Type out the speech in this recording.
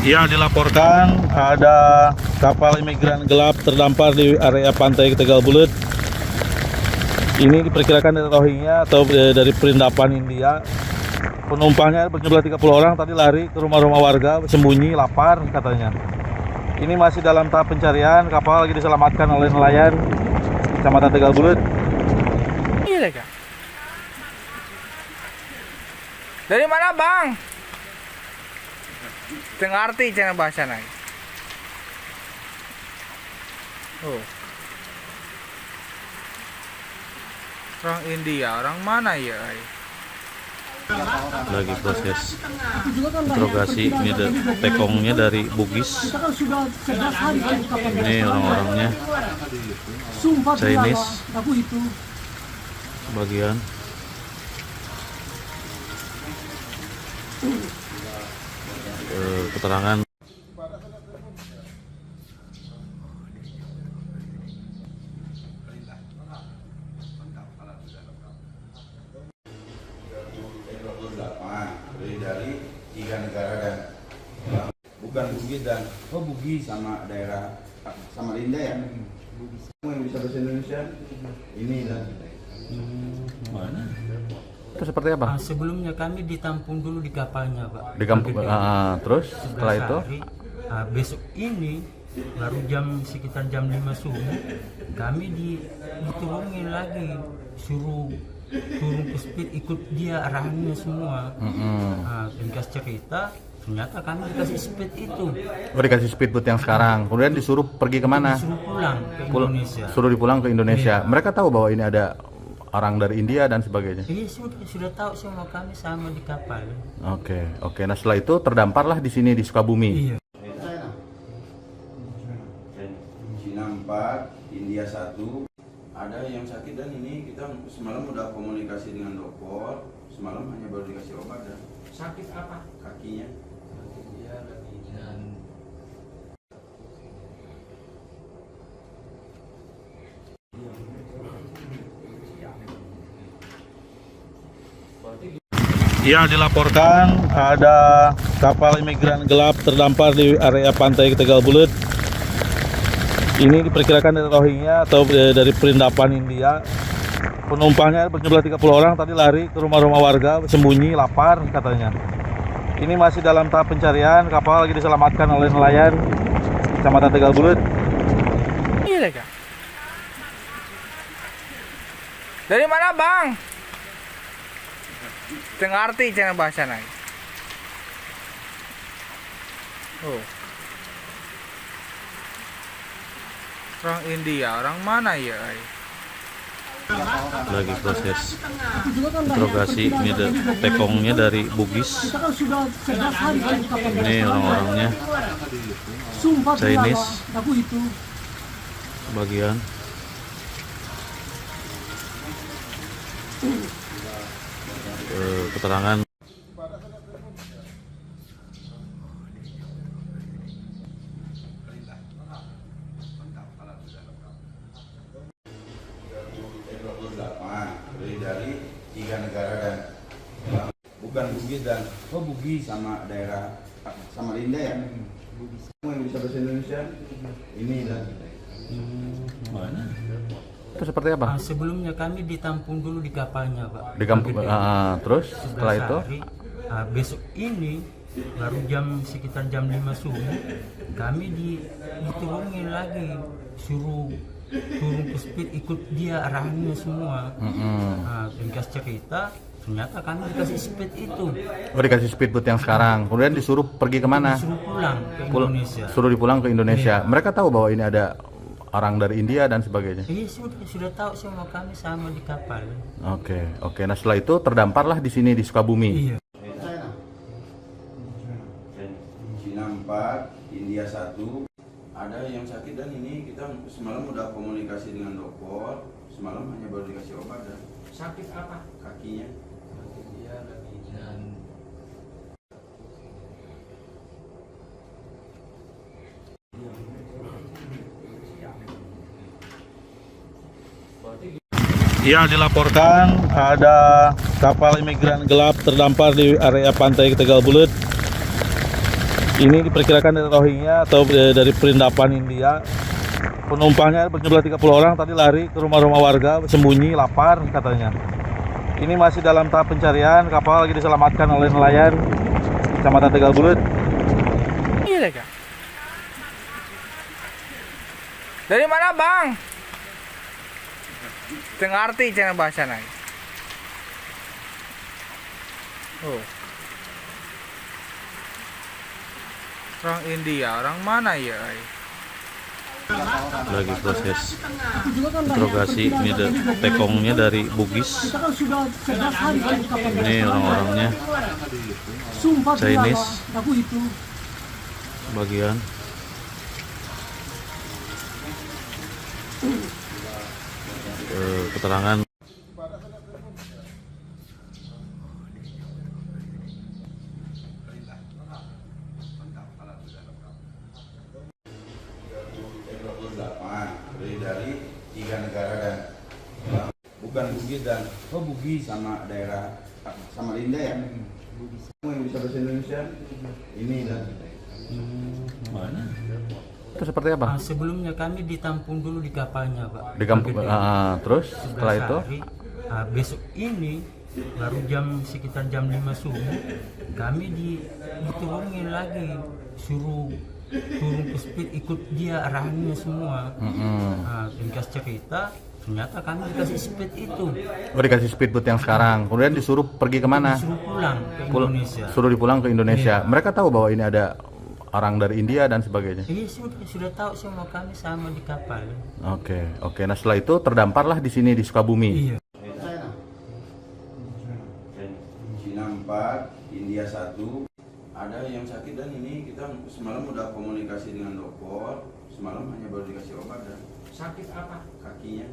Ya, dilaporkan ada kapal imigran gelap terdampar di area pantai Tegal Bulet. Ini diperkirakan dari Rohingya atau dari perindapan India. Penumpangnya berjumlah 30 orang, tadi lari ke rumah-rumah warga, sembunyi, lapar katanya. Ini masih dalam tahap pencarian, kapal lagi diselamatkan oleh nelayan Kecamatan Tegal Bulet. Iya, Kak. Dari mana, Bang? Tengah arti cara bahasa lagi. Oh. Orang India, orang mana ya? Lagi proses interogasi. Ini tekongnya dari Bugis. Ini orang-orangnya Chinese bagian. Keterangan dari 3 negara dan bukan Bugis dan Bugis sama daerah Samarinda ya. Kamu yang bisa bahasa Indonesia ini dan mana? Itu seperti apa? Sebelumnya kami ditampung dulu di kapalnya, Pak. Di kampung. Terus setelah itu? Besok ini baru sekitar jam 5 subuh kami diturunkan lagi, suruh turun ke speed, ikut dia arahannya semua. Ringkas cerita, ternyata kami dikasih speed itu. Oh, dikasih speedboat yang sekarang. Kemudian disuruh pergi kemana? Disuruh pulang ke Indonesia. Suruh dipulang ke Indonesia. Iya. Mereka tahu bahwa ini ada orang dari India dan sebagainya. Iya, sudah tahu semua, kami sama di kapal. Oke. Nah setelah itu terdamparlah di sini di Sukabumi. Iya. Cina 4, India 1. Ada yang sakit dan ini kita semalam udah komunikasi dengan dokter. Semalam hanya baru dikasih obat dan Sakit apa? kakinya. Dia lagi dan Ya, dilaporkan ada kapal imigran gelap terdampar di area pantai Tegal Bulet. Ini diperkirakan dari Rohingya atau dari perindapan India. Penumpangnya berjumlah 30 orang, tadi lari ke rumah-rumah warga, sembunyi, lapar katanya. Ini masih dalam tahap pencarian, kapal lagi diselamatkan oleh nelayan Kecamatan Tegal Bulet. Iya, Kak. Dari mana, Bang? Tengah arti cara bahasa lagi. Oh. Orang India, orang mana ya? Lagi proses interogasi. Ini tekongnya dari Bugis. Ini orang-orangnya Chinese bagian. Keterangan Dari 3 negara dan bukan Bugis dan Bugis sama daerah Samarinda ya. Kamu yang bisa bahasa Indonesia ini dan mana? Itu seperti apa? sebelumnya kami ditampung dulu di kapalnya, Pak. Di kampung. Terus setelah itu? Besok ini baru sekitar jam 5 subuh kami diturunkan lagi, suruh turun ke speed, ikut dia arahannya semua. Ringkas cerita, ternyata kami dikasih speed itu. Oh, dikasih speedboat yang sekarang. Kemudian disuruh pergi kemana? Disuruh pulang ke Indonesia. Suruh dipulang ke Indonesia. Iya. Mereka tahu bahwa ini ada orang dari India dan sebagainya. Iya, sudah tahu semua, kami sama di kapal. Oke. Nah setelah itu terdamparlah di sini di Sukabumi. Iya. Cina 4, India 1. Ada yang sakit dan ini kita semalam udah komunikasi dengan dokter. Semalam hanya baru dikasih obat dan Sakit apa? kakinya. Dia lagi dan Ya, dilaporkan ada kapal imigran gelap terdampar di area pantai Tegal Bulet. Ini diperkirakan dari Rohingya atau dari perindapan India. Penumpangnya berjumlah 30 orang tadi lari ke rumah-rumah warga, sembunyi, lapar katanya. Ini masih dalam tahap pencarian, kapal lagi diselamatkan oleh nelayan Kecamatan Tegal Bulut. Iya, Kak. Dari mana, Bang? Tengah arti cara bahasa lagi. Oh. Orang India, orang mana ya? Lagi proses interogasi. Ini tekongnya dari Bugis. Ini orang-orangnya Chinese bagian. Keterangan terdiri dari 3 negara dan bukan Bugis dan Bugis sama daerah Samarinda ya. Semua yang bisa bahasa Indonesia ini dan Itu seperti apa? Sebelumnya kami ditampung dulu di kapalnya, Pak. Di kampung. Terus setelah itu? Besok ini baru sekitar jam 5 subuh kami diturunkan lagi, suruh turun ke speed, ikut dia arahannya semua. Ringkas cerita, ternyata kami dikasih speed itu. Oh, dikasih speedboat yang sekarang. Kemudian disuruh pergi kemana? Disuruh pulang ke Indonesia. Suruh dipulang ke Indonesia. Mereka tahu bahwa ini ada orang dari India dan sebagainya. Iya, sudah tahu semua, kami sama di kapal. Oke. Nah setelah itu terdamparlah di sini di Sukabumi. Iya. Cina 4, India 1. Ada yang sakit dan ini kita semalam udah komunikasi dengan dokter. Semalam hanya baru dikasih obat dan Sakit apa? kakinya.